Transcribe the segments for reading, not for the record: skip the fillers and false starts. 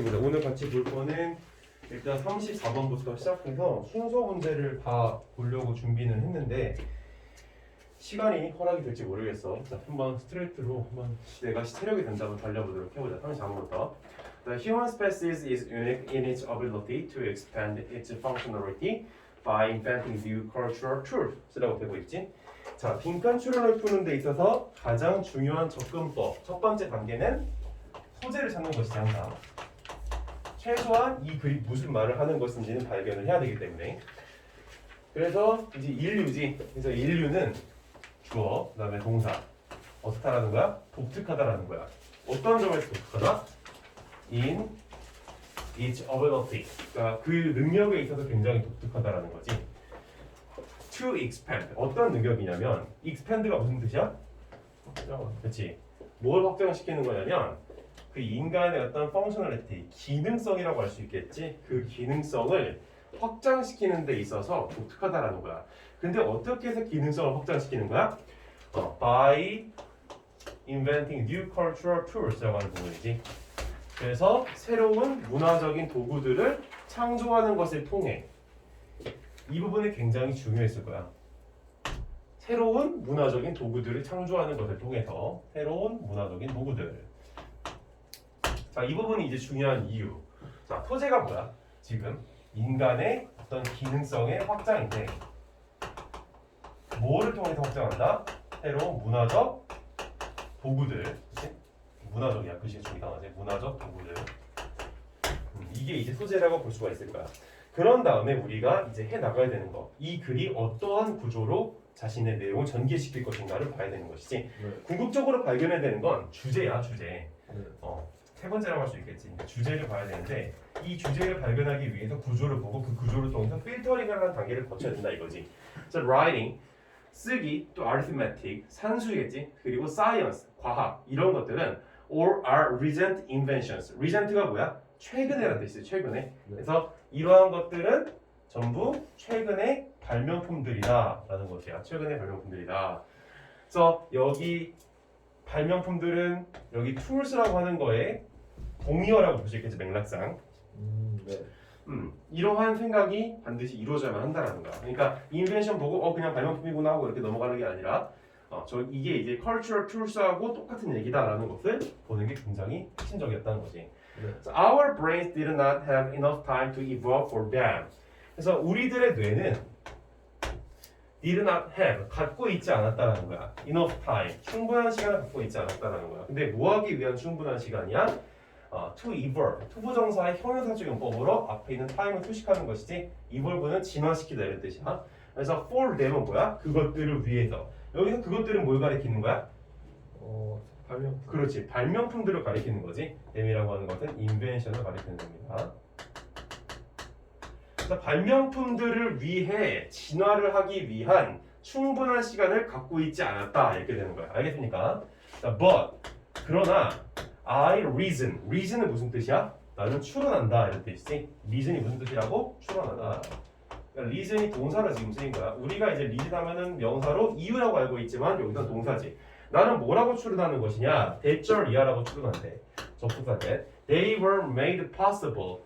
보자. 오늘 같이 볼 거는 일단 34번부터 시작해서 순서 문제를 다 보려고 준비는 했는데 시간이 허락이 될지 모르겠어. 자, 한번 스트레이트로 한번 내가 체력이 된다면 달려보도록 해보자. 34번부터. The human species is unique in its ability to expand its functionality by inventing new cultural truths라고 되고 있지. 자, 빈칸 추론을 푸는 데 있어서 가장 중요한 접근법. 첫 번째 단계는 소재를 찾는 것이지 항상. 최소한 이 글이 무슨 말을 하는 것인지는 발견을 해야 되기 때문에. 그래서 이제 인류지. 그래서 인류는 주어, 그다음에 동사. 어떻게 하라는 거야? 독특하다라는 거야. 어떤 점에서 독특하다? In its ability. 그러니까 그 능력에 있어서 굉장히 독특하다라는 거지. To expand. 어떤 능력이냐면 expand가 무슨 뜻이야? 그렇지. 뭘 확장시키는 거냐면 그 인간의 어떤 펑셔널리티, 기능성이라고 할 수 있겠지. 그 기능성을 확장시키는 데 있어서 독특하다라는 거야. 근데 어떻게 해서 기능성을 확장시키는 거야? By inventing new cultural tools라고 하는 부분이지. 그래서 새로운 문화적인 도구들을 창조하는 것을 통해 이 부분이 굉장히 중요했을 거야. 새로운 문화적인 도구들을 창조하는 것을 통해서 새로운 문화적인 도구들. 자, 이 부분이 이제 중요한 이유. 자, 소재가 뭐야? 지금 인간의 어떤 기능성의 확장인데 뭐를 통해서 확장한다? 새로운 문화적 도구들. 그치? 문화적이야. 글씨가 좀 이상하지? 문화적 도구들. 이게 이제 소재라고 볼 수가 있을 거야. 그런 다음에 우리가 이제 해 나가야 되는 거. 이 글이 어떠한 구조로 자신의 내용을 전개시킬 것인가를 봐야 되는 것이지. 네. 궁극적으로 발견해야 되는 건 주제야, 주제. 네. 세 번째라고 할 수 있겠지. 그러니까 주제를 봐야 되는데 이 주제를 발견하기 위해서 구조를 보고 그 구조를 통해서 필터링을 하는 단계를 거쳐야 된다 이거지. 자, writing, 쓰기, 또 arithmetic, 산수겠지. 그리고 science, 과학 이런 것들은 all are recent inventions. recent가 뭐야? 최근에라는 뜻이지. 최근에. 그래서 이러한 것들은 전부 최근의 발명품들이다라는 것이야. 최근의 발명품들이다. 그래서 여기 발명품들은 여기 tools라고 하는 거에 동의어라고 볼 수 있겠지. 맥락상. 네. 이러한 생각이 반드시 이루어져야만 한다라는 거야. 그러니까 인벤션 보고 그냥 발명품이구나 하고 이렇게 넘어가는 게 아니라 이게 이제 cultural tools하고 똑같은 얘기다라는 것을 보는 게 굉장히 핵심적이었다는 거지. 네. So our brains did not have enough time to evolve for them. 그래서 우리들의 뇌는 did not have, 갖고 있지 않았다라는 거야. enough time, 충분한 시간을 갖고 있지 않았다라는 거야. 근데 뭐 하기 위한 충분한 시간이야? to evolve, 투부정사의 형용사적 용법으로 앞에 있는 time을 수식하는 것이지 evolve는 진화시키다 이런 뜻이야. 그래서 for them은 뭐야? 그것들을 위해서. 여기서 그것들은 뭘 가리키는 거야? 발명. 그렇지, 발명품들을 가리키는 거지. them이라고 하는 것은 invention을 가리키는 겁니다. 그래서 발명품들을 위해 진화를 하기 위한 충분한 시간을 갖고 있지 않았다 이렇게 되는 거야. 알겠습니까? 자, but 그러나 I reason은 무슨 뜻이야? 나는 추론한다 이런 뜻이지. reason이 무슨 뜻이라고? 추론하다. 그러니까 reason이 동사로 지금 쓰인 거야. 우리가 이제 reason 하면은 명사로 이유라고 알고 있지만 여기서 동사지. 나는 뭐라고 추론하는 것이냐? 대절이야라고 추론한대. 접속사인데 they were made possible.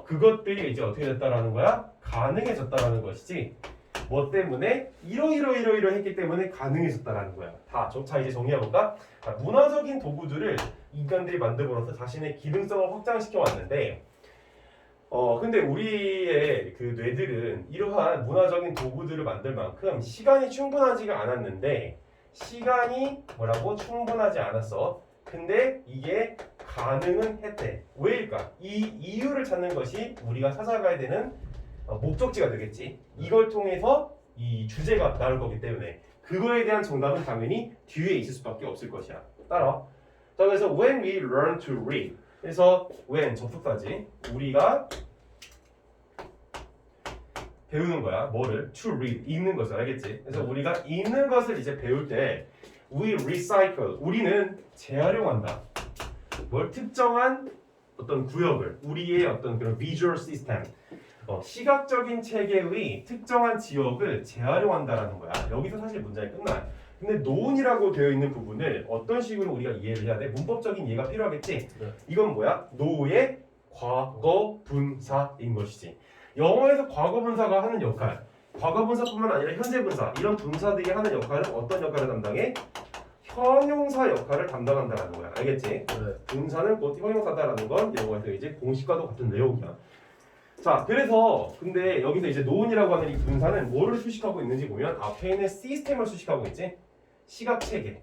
그것들이 이제 어떻게 됐다라는 거야? 가능해졌다라는 것이지. 뭐 때문에? 이러 했기 때문에 가능해졌다라는 거야. 자, 이제 정리해볼까? 문화적인 도구들을 인간들이 만듦으로써 자신의 기능성을 확장시켜 왔는데 근데 우리의 그 뇌들은 이러한 문화적인 도구들을 만들 만큼 시간이 충분하지가 않았는데 시간이 뭐라고? 충분하지 않았어. 근데 이게 가능은 했대. 왜일까? 이 이유를 찾는 것이 우리가 찾아가야 되는 목적지가 되겠지. 이걸 통해서 이 주제가 나올 거기 때문에 그거에 대한 정답은 당연히 뒤에 있을 수밖에 없을 것이야. 따라와. 자, 그래서 when we learn to read. 그래서 when 접속사지. 우리가 배우는 거야. 뭐를? to read. 읽는 것을. 알겠지? 그래서 우리가 읽는 것을 이제 배울 때 we recycle. 우리는 재활용한다. 뭘? 특정한 어떤 구역을, 우리의 어떤 그런 visual system, 시각적인 체계의 특정한 지역을 재활용한다라는 거야. 여기서 사실 문장이 끝나. 근데 known이라고 되어 있는 부분을 어떤 식으로 우리가 이해를 해야 돼? 문법적인 이해가 필요하겠지? 네. 이건 뭐야? know의 과거 분사인 것이지. 영어에서 과거 분사가 하는 역할, 과거 분사뿐만 아니라 현재 분사 이런 분사들이 하는 역할은 어떤 역할을 담당해? 형용사 역할을 담당한다라는 거야. 알겠지? 네. 분사는 곧 형용사다라는 건 영어에서 이제 공식과도 같은 내용이야. 자, 그래서 근데 여기서 이제 노운이라고 하는 이 분사는 뭐를 수식하고 있는지 보면 앞에 있는 시스템을 수식하고 있지. 시각 체계.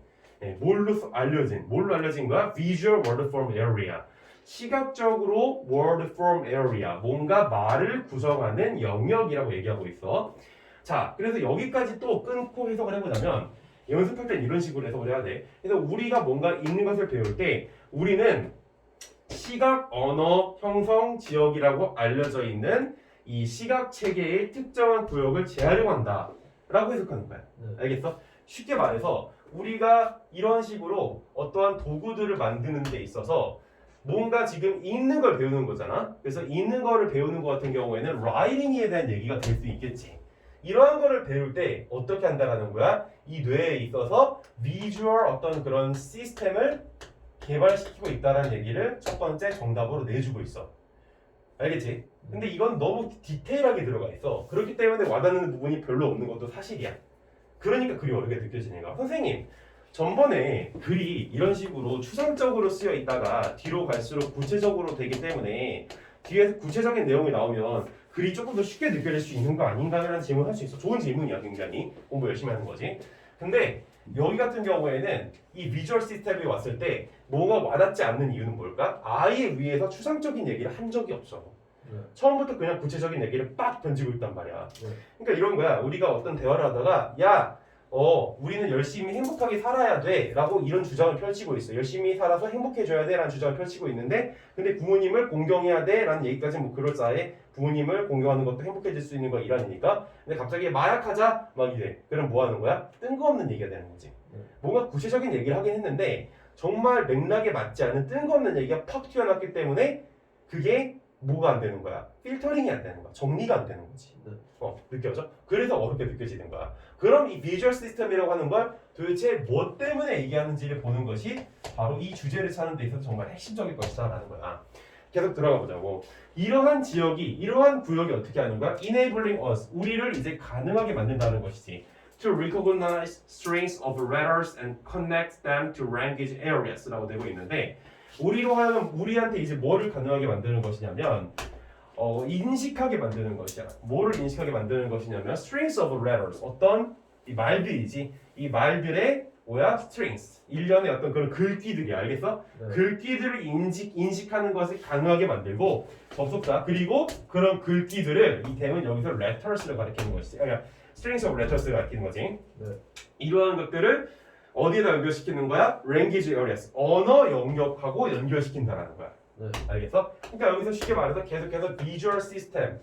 뭘로 알려진 거야? Visual Word Form Area. 시각적으로 Word Form Area. 뭔가 말을 구성하는 영역이라고 얘기하고 있어. 자, 그래서 여기까지 또 끊고 해석을 해보자면 연습할 땐 이런 식으로 해석을 해야 돼. 그래서 우리가 뭔가 있는 것을 배울 때 우리는 시각 언어 형성 지역이라고 알려져 있는 이 시각 체계의 특정한 구역을 재활용한다 라고 해석하는 거야. 네. 알겠어? 쉽게 말해서 우리가 이런 식으로 어떠한 도구들을 만드는 데 있어서 뭔가 지금 있는 걸 배우는 거잖아. 그래서 있는 거를 배우는 것 같은 경우에는 라이팅에 대한 얘기가 될 수 있겠지. 이러한 거를 배울 때 어떻게 한다라는 거야? 이 뇌에 있어서 비주얼 어떤 그런 시스템을 개발시키고 있다는 얘기를 첫 번째 정답으로 내주고 있어. 알겠지? 근데 이건 너무 디테일하게 들어가 있어. 그렇기 때문에 와닿는 부분이 별로 없는 것도 사실이야. 그러니까 글이 어렵게 느껴지는 거야. 선생님, 전번에 글이 이런 식으로 추상적으로 쓰여 있다가 뒤로 갈수록 구체적으로 되기 때문에 뒤에서 구체적인 내용이 나오면 글이 조금 더 쉽게 느껴질 수 있는 거 아닌가라는 질문을 할 수 있어. 좋은 질문이야, 굉장히. 공부 열심히 하는 거지. 근데 여기 같은 경우에는 이 비주얼 시스템이 왔을 때 뭐가 와닿지 않는 이유는 뭘까? 아예 위에서 추상적인 얘기를 한 적이 없어. 네. 처음부터 그냥 구체적인 얘기를 빡 던지고 있단 말이야. 네. 그러니까 이런 거야. 우리가 어떤 대화를 하다가 야, 우리는 열심히 행복하게 살아야 돼 라고 이런 주장을 펼치고 있어. 열심히 살아서 행복해져야 돼 라는 주장을 펼치고 있는데 근데 부모님을 공경해야 돼 라는 얘기까지 뭐 그럴싸해. 부모님을 공경하는 것도 행복해질 수 있는 건 일환이니까. 근데 갑자기 마약하자 막 이래. 그럼 뭐 하는 거야? 뜬금없는 얘기가 되는 거지. 뭔가 구체적인 얘기를 하긴 했는데 정말 맥락에 맞지 않은 뜬금없는 얘기가 팍 튀어나왔기 때문에 그게 뭐가 안 되는 거야? 필터링이 안 되는 거야. 정리가 안 되는 거지. 네. 느껴져? 그래서 어렵게 느껴지는 거야. 그럼 이 비주얼 시스템이라고 하는 걸 도대체 뭐 때문에 얘기하는지를 보는 것이 바로 이 주제를 찾는 데 있어서 정말 핵심적일 것이다 라는 거야. 계속 들어가 보자고. 이러한 지역이, 이러한 구역이 어떻게 하는 거야? Enabling us, 우리를 이제 가능하게 만든다는 것이지. To recognize strings of letters and connect them to language areas 라고 되고 있는데 우리로 하여금 우리한테 이제 뭐를 가능하게 만드는 것이냐면 인식하게 만드는 것이야. 뭐를 인식하게 만드는 것이냐면 strings of letters, 어떤 이 말들이지. 이 말들의 뭐야? strings, 일련의 어떤 그런 글귀들이 알겠어? 네. 글귀들을 인식하는 것을 가능하게 만들고 접속사 그리고 그런 글귀들을 이 댐은 여기서 letters를 가리키는 것이지. 그러니까 strings of letters를 가리키는 거지. 네. 이러한 것들을 어디에다 연결시키는 거야? language areas, 언어 영역하고 연결시킨다라는 거야. 네. 알겠어? 그러니까 여기서 쉽게 말해서 계속해서 visual system을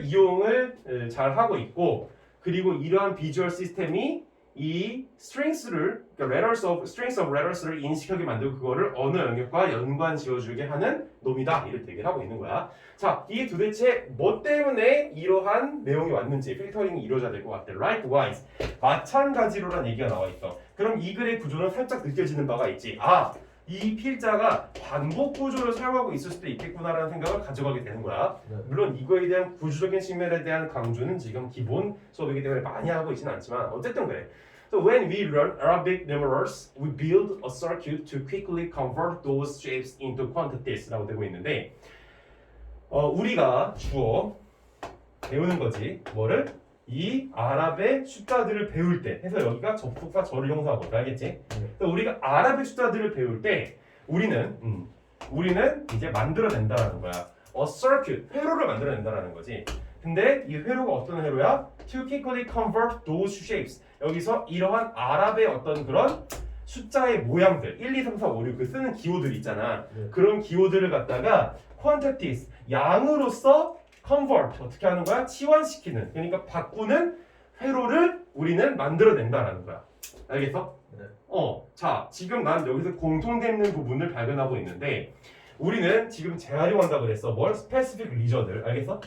이용을 잘 하고 있고 그리고 이러한 visual 시스템이 이 strings를 그러니까 strings of letters를 인식하게 만들고 그거를 언어 영역과 연관 지어주게 하는 놈이다 이를 얘기를 하고 있는 거야. 자, 이게 도대체 뭐 때문에 이러한 내용이 왔는지 필터링이 이루어져야 될 것 같아. Likewise, 마찬가지로란 얘기가 나와 있어. 그럼 이 글의 구조는 살짝 느껴지는 바가 있지. 아, 이 필자가 반복 구조를 사용하고 있을 수도 있겠구나라는 생각을 가져가게 되는 거야. 네. 물론 이거에 대한 구조적인 측면에 대한 강조는 지금 기본 수업이기 때문에 많이 하고 있지는 않지만 어쨌든 그래. So when we learn Arabic numerals, we build a circuit to quickly convert those shapes into quantities 라고 되고 있는데 우리가 주어 배우는 거지. 뭐를? 이 아랍의 숫자들을 배울 때 해서 여기가 접속사 절을 형사하거든. 알겠지? 그러니까 우리가 아랍의 숫자들을 배울 때 우리는 이제 만들어낸다라는 거야. A circuit, 회로를 만들어낸다라는 거지. 근데 이 회로가 어떤 회로야? To quickly convert those shapes. 여기서 이러한 아랍의 어떤 그런 숫자의 모양들 1, 2, 3, 4, 5, 6 그 쓰는 기호들 있잖아. 네. 그런 기호들을 갖다가 quantities, 양으로서 convert, 어떻게 하는 거야? 치환시키는, 그러니까 바꾸는 회로를 우리는 만들어낸다라는 거야. 알겠어? 네. 자, 지금 난 여기서 공통되는 부분을 발견하고 있는데 우리는 지금 재활용한다고 그랬어. 뭘? specific region을. 알겠어?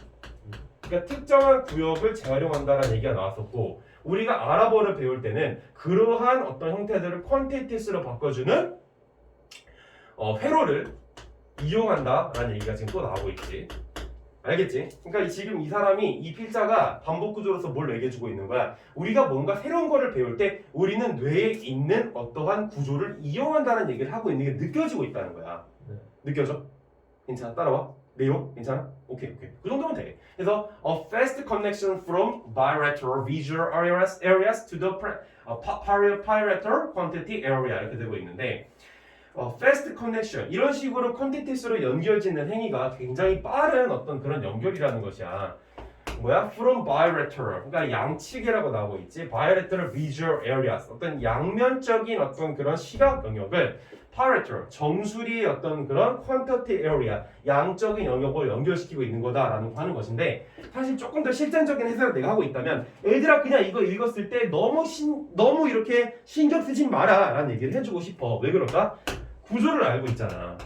그러니까 특정한 구역을 재활용한다라는 얘기가 나왔었고 우리가 아랍어를 배울 때는 그러한 어떤 형태들을 quantities로 바꿔주는 회로를 이용한다라는 얘기가 지금 또 나오고 있지. 알겠지? 그러니까 지금 이 사람이 이 필자가 반복 구조로서 뭘 얘기해주고 있는 거야. 우리가 뭔가 새로운 거를 배울 때 우리는 뇌에 있는 어떠한 구조를 이용한다는 얘기를 하고 있는 게 느껴지고 있다는 거야. 네. 느껴져? 괜찮아? 따라와. 내용 괜찮아? 오케이. 그 정도면 돼. 그래서 a fast connection from bilateral visual areas to the parietal quantity area 이렇게 되고 있는데 fast connection 이런 식으로 콘텐츠로 연결짓는 행위가 굉장히 빠른 어떤 그런 연결이라는 것이야. 뭐야? From bilateral 그러니까 양측이라고 나오고 있지. bilateral visual areas 어떤 양면적인 어떤 그런 시각 영역을 parietal 정수리의 어떤 그런 quantity area 양적인 영역을 연결시키고 있는 거다라는 거 하는 것인데 사실 조금 더 실전적인 해석을 내가 하고 있다면 얘들아 그냥 이거 읽었을 때 너무 이렇게 신경 쓰지 마라 라는 얘기를 해주고 싶어. 왜 그럴까? 구조를 알고 있잖아.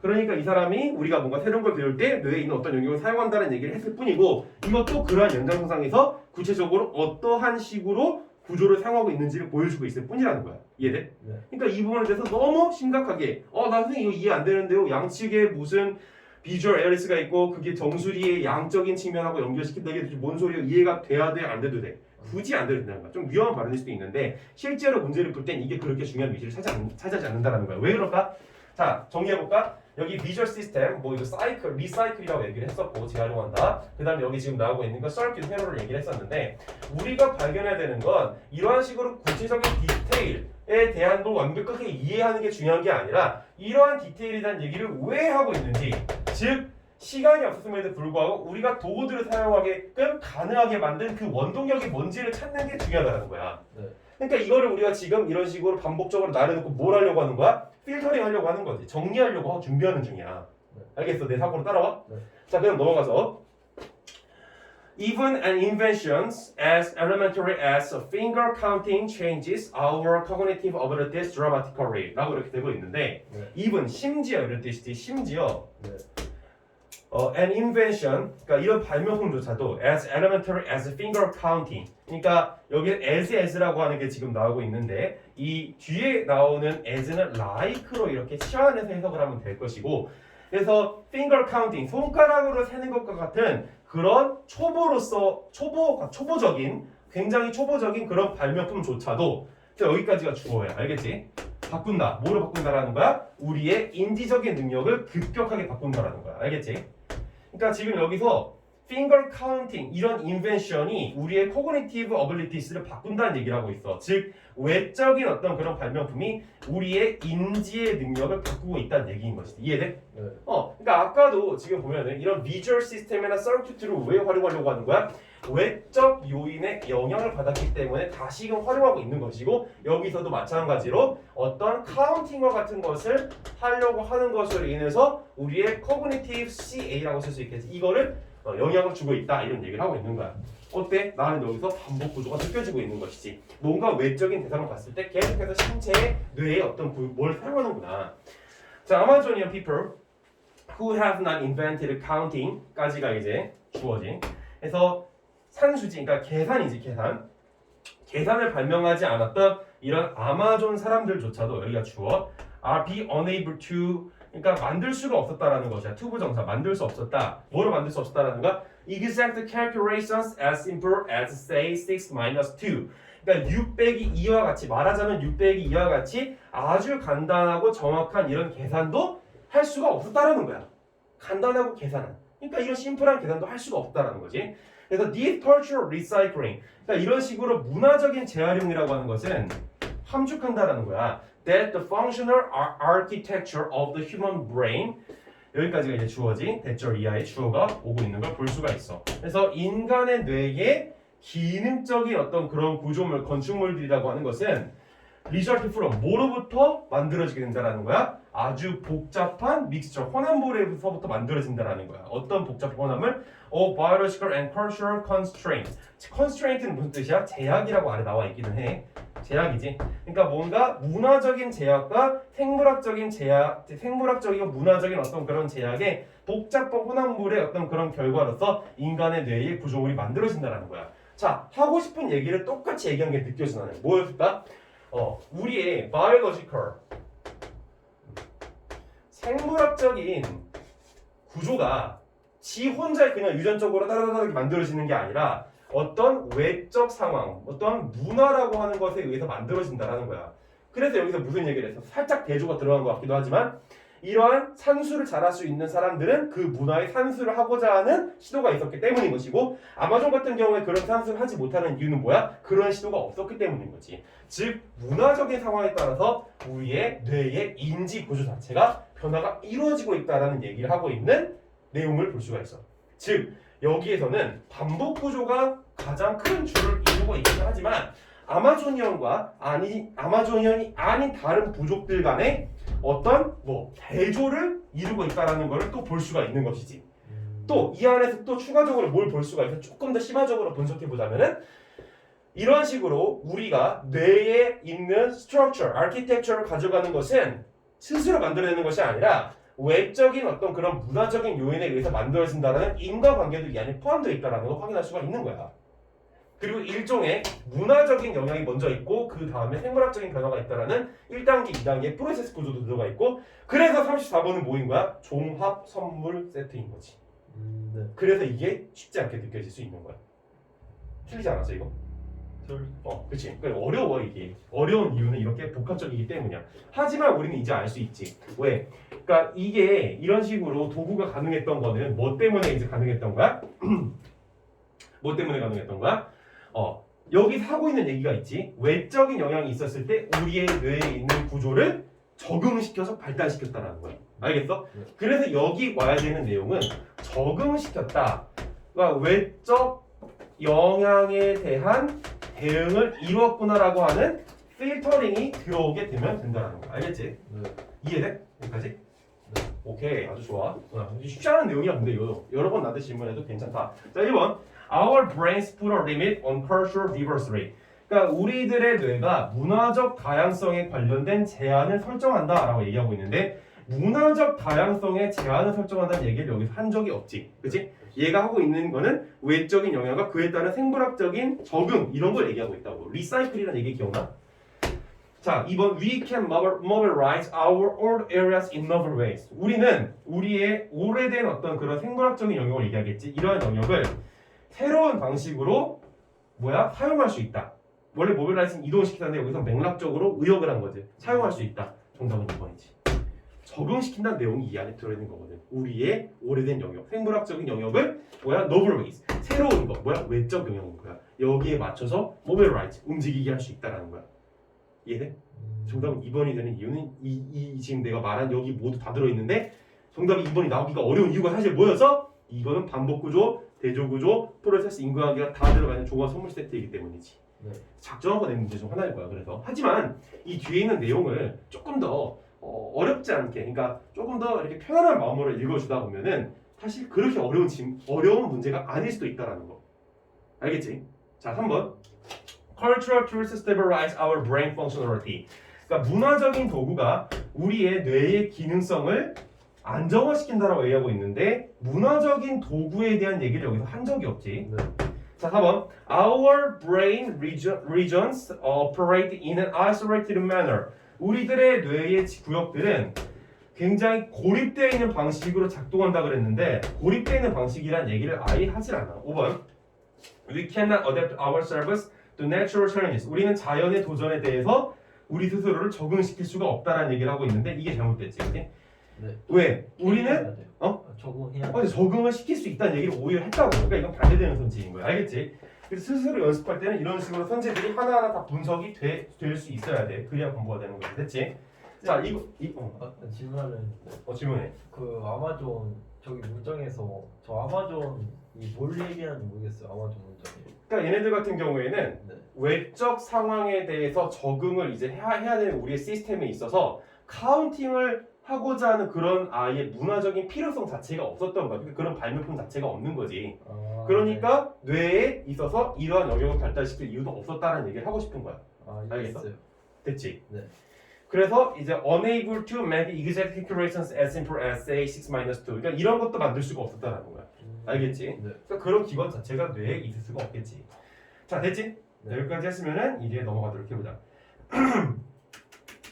그러니까 이 사람이 우리가 뭔가 새로운 걸 배울 때 뇌에 있는 어떤 영역을 사용한다는 얘기를 했을 뿐이고 이것도 그러한 연장선상에서 구체적으로 어떠한 식으로 구조를 사용하고 있는지를 보여주고 있을 뿐이라는 거야. 이해돼? 네. 그러니까 이 부분에 대해서 너무 심각하게 나 선생님 이거 이해 안 되는데요. 양측에 무슨 비주얼 에어리스가 있고 그게 정수리의 양적인 측면하고 연결시킨다. 이게 뭔 소리야? 이해가 돼야 돼? 안 돼도 돼? 굳이 안 돼도 된다는 거야. 좀 위험한 발언일 수도 있는데 실제로 문제를 풀 땐 이게 그렇게 중요한 위치를 차지하지 않는다는 거야. 왜 그럴까? 자, 정리해볼까? 여기 비주얼 시스템, 뭐 이거 사이클, 리사이클이라고 얘기를 했었고 재활용한다. 그 다음에 여기 지금 나오고 있는 거 서큐트 회로를 얘기를 했었는데 우리가 발견해야 되는 건 이러한 식으로 구체적인 디테일에 대한 걸 완벽하게 이해하는 게 중요한 게 아니라 이러한 디테일에 대한 얘기를 왜 하고 있는지 즉 시간이 없었음에도 불구하고 우리가 도구들을 사용하게끔 가능하게 만든 그 원동력이 뭔지를 찾는 게 중요하다는 거야. 네. 그러니까 이거를 우리가 지금 이런 식으로 반복적으로 나열해놓고 뭘 하려고 하는 거야? 필터링 하려고 하는 거지. 정리하려고 하고 준비하는 중이야. 네. 알겠어? 내 사고로 따라와? 네. 자, 그럼 넘어가서 Even an invention as elementary as finger counting changes our cognitive abilities dramatically 라고 이렇게 되고 있는데 네. even 심지어 이럴 뜻이지 심지어 네. an invention, 그러니까 이런 발명품조차도 as elementary as finger counting. 그러니까 여기 as라고 하는 게 지금 나오고 있는데 이 뒤에 나오는 as는 like로 이렇게 치환해서 해석을 하면 될 것이고 그래서 finger counting, 손가락으로 세는 것과 같은 그런 초보적인 굉장히 초보적인 그런 발명품조차도 여기까지가 주어야. 알겠지? 바꾼다. 뭐로 바꾼다라는 거야? 우리의 인지적인 능력을 급격하게 바꾼다라는 거야. 알겠지? 그러니까 지금 여기서 finger counting 이런 인벤션이 우리의 cognitive abilities를 바꾼다는 얘기를 하고 있어. 즉 외적인 어떤 그런 발명품이 우리의 인지의 능력을 바꾸고 있다는 얘기인 것이지. 이해돼? 네. 그러니까 아까도 지금 보면은 이런 비주얼 시스템이나 서큐트를 왜 활용하려고 하는 거야? 외적 요인의 영향을 받았기 때문에 다시금 활용하고 있는 것이고 여기서도 마찬가지로 어떤 카운팅과 같은 것을 하려고 하는 것으로 인해서 우리의 cognitive CA라고 쓸 수 있겠지. 이거를 영향을 주고 있다 이런 얘기를 하고 있는 거야. 어때? 나는 여기서 반복 구조가 느껴지고 있는 것이지. 뭔가 외적인 대상을 봤을 때 계속해서 신체의 뇌에 어떤 뭘 사용하는구나. 자, Amazonian people who have not invented counting까지가 이제 주어진. 그래서 산수지, 그러니까 계산이지 계산을 발명하지 않았던 이런 아마존 사람들조차도 여기가 주어 are be unable to 그러니까 만들 수가 없었다라는 것이야. 투부정사 만들 수 없었다. 뭐로 만들 수 없었다라는 거야? Exact calculations as simple as say 6 minus 2. 그러니까 6 빼기 2와 같이 말하자면 6 빼기 2와 같이 아주 간단하고 정확한 이런 계산도 할 수가 없었다라는 거야. 간단하고 계산은. 그러니까 이런 심플한 계산도 할 수가 없다라는 거지. 그래서 this cultural recycling, 그러니까 이런 식으로 문화적인 재활용이라고 하는 것은 함축한다라는 거야. That the functional architecture of the human brain 여기까지가 이제 주어진 대절 이하의 주어가 오고 있는 걸 볼 수가 있어. 그래서 인간의 뇌의 기능적인 어떤 그런 구조물, 건축물들이라고 하는 것은 result from 뭐로부터 만들어지게 된다라는 거야? 아주 복잡한 믹스처, 혼합물에서부터 만들어진다라는 거야. 어떤 복잡한 혼합물? of biological and cultural constraint. constraint는 무슨 뜻이야? 제약이라고 아래 나와 있기는 해. 제약이지. 그러니까 뭔가 문화적인 제약과 생물학적인 제약, 생물학적이고 문화적인 어떤 그런 제약의 복잡한 혼합물의 어떤 그런 결과로서 인간의 뇌의 구조물이 만들어진다라는 거야. 자, 하고 싶은 얘기를 똑같이 얘기한 게 느껴지나요? 뭐였을까? 우리의 biological 생물학적인 구조가 지 혼자 그냥 유전적으로 따라다닥 만들어지는 게 아니라 어떤 외적 상황, 어떤 문화라고 하는 것에 의해서 만들어진다라는 거야. 그래서 여기서 무슨 얘기를 해서 살짝 대조가 들어간 것 같기도 하지만 이러한 산수를 잘할 수 있는 사람들은 그 문화에 산수를 하고자 하는 시도가 있었기 때문인 것이고 아마존 같은 경우에 그런 산수를 하지 못하는 이유는 뭐야? 그런 시도가 없었기 때문인 거지. 즉 문화적인 상황에 따라서 우리의 뇌의 인지 구조 자체가 변화가 이루어지고 있다는 얘기를 하고 있는 내용을 볼 수가 있어. 즉 여기에서는 반복 구조가 가장 큰 줄을 이루고 있긴 하지만 아마존이언과 아마존이언이 아닌 다른 부족들 간의 어떤 대조를 이루고 있다는 것을 또 볼 수가 있는 것이지. 또 이 안에서 또 추가적으로 뭘 볼 수가 있어? 조금 더 심화적으로 분석해 보자면은 이런 식으로 우리가 뇌에 있는 structure, architecture를 가져가는 것은 스스로 만들어내는 것이 아니라 외적인 어떤 그런 문화적인 요인에 의해서 만들어진다는 인과관계도 이 안에 포함되어 있다는 걸 확인할 수가 있는 거야. 그리고 일종의 문화적인 영향이 먼저 있고 그 다음에 생물학적인 변화가 있다라는 1단계, 2단계 프로세스 구조도 들어가 있고 그래서 34번은 뭐인 거야? 종합 선물 세트인 거지. 네. 그래서 이게 쉽지 않게 느껴질 수 있는 거야. 틀리지 않았어 이거? 그치. 그러니까 어려워 이게. 어려운 이유는 이렇게 복합적이기 때문이야. 하지만 우리는 이제 알 수 있지. 왜? 그러니까 이게 이런 식으로 도구가 가능했던 거는 뭐 때문에 이제 가능했던 거야? 뭐 때문에 가능했던 거야? 여기 하고 있는 얘기가 있지. 외적인 영향이 있었을 때 우리의 뇌에 있는 구조를 적응시켜서 발달시켰다라는 거야. 알겠어? 네. 그래서 여기 와야 되는 내용은 적응시켰다. 그러니까 외적 영향에 대한 대응을 이루었구나라고 하는 필터링이 들어오게 되면 된다는 거야. 알겠지? 네. 이해돼? 여기까지? 네. 오케이, 아주 좋아. 쉽지 않은 내용이야. 근데 여러 번 나한테 질문해도 괜찮다. 자, 1번. Our brains put a limit on cultural diversity. 그러니까 우리들의 뇌가 문화적 다양성에 관련된 제한을 설정한다라고 얘기하고 있는데 문화적 다양성에 제한을 설정한다는 얘기를 여기서 한 적이 없지. 그치? 얘가 하고 있는 거는 외적인 영향과 그에 따른 생물학적인 적응 이런 걸 얘기하고 있다고. 리사이클이라는 얘기 기억나? 자, 2번 We can mobilize our old areas in novel ways. 우리는 우리의 오래된 어떤 그런 생물학적인 영역을 얘기하겠지. 이러한 영역을 새로운 방식으로 사용할 수 있다. 원래 모빌라이즈는 이동시키는데 여기서 맥락적으로 의역을 한 거지. 사용할 수 있다. 정답은 2번이지. 적응시킨다는 내용이 이 안에 들어있는 거거든. 우리의 오래된 영역, 생물학적인 영역을 novel ways, 새로운 거, 외적 영역인 거야. 여기에 맞춰서 mobilize, 움직이게 할 수 있다라는 거야. 이해돼? 정답은 2번이 되는 이유는 지금 내가 말한 여기 모두 다 들어있는데 정답이 2번이 나오기가 어려운 이유가 사실 뭐여서? 이거는 반복구조, 대조구조, 프로세스 인과관계가 다 들어가는 종합 선물 세트이기 때문이지. 네. 작정하고 낸 문제 중 하나일 거야. 그래서 하지만 이 뒤에 있는 내용을 조금 더 어렵지 않게, 그러니까 조금 더 이렇게 편안한 마음으로 읽어주다 보면은 사실 그렇게 어려운 문제가 아닐 수도 있다라는 거. 알겠지? 자, 3번. Cultural tools stabilize our brain functionality. 그러니까 문화적인 도구가 우리의 뇌의 기능성을 안정화시킨다라고 얘기하고 있는데 문화적인 도구에 대한 얘기를 여기서 한 적이 없지. 네. 자, 4번. Our brain regions operate in an isolated manner. 우리들의 뇌의 구역들은 굉장히 고립되어 있는 방식으로 작동한다 그랬는데 고립되어 있는 방식이란 얘기를 아예 하질 않아. 5번. We cannot adapt ourselves to natural challenges. 우리는 자연의 도전에 대해서 우리 스스로를 적응시킬 수가 없다라는 얘기를 하고 있는데 이게 잘못됐지, 그렇지? 네. 왜? 우리는 적응해야 적응을 시킬 수 있다는 얘기를 오히려 했다고. 그러니까 이건 반대되는 선지인 거야. 알겠지? 그래서 스스로 연습할 때는 이런 식으로 선지들이 하나하나 다 분석이 될 수 있어야 돼. 그래야 공부가 되는 거지. 됐지? 자, 질문하는 질문해. 그 아마존 저기 문장에서 저 아마존이 뭘 얘기하는지 모르겠어요. 아마존 문장이. 그러니까 얘네들 같은 경우에는 네. 외적 상황에 대해서 적응을 이제 해야 되는 우리의 시스템에 있어서 카운팅을 하고자 하는 그런 아이의 문화적인 필요성 자체가 없었던 거야. 그런 발명품 자체가 없는 거지. 그러니까 뇌에 있어서 이러한 영역을 발달시킬 이유도 없었다는 얘기를 하고 싶은 거야. 알겠어? 알겠어요. 됐지? 네. 그래서 이제 unable to make exact calculations as simple as say 6-2. 그러니까 이런 것도 만들 수가 없었다는 거야. 알겠지? 네. 그러니까 그런 기관 자체가 뇌에 있을 수가 없겠지. 자, 됐지? 네. 여기까지 했으면은 이제 넘어가도록 해보자.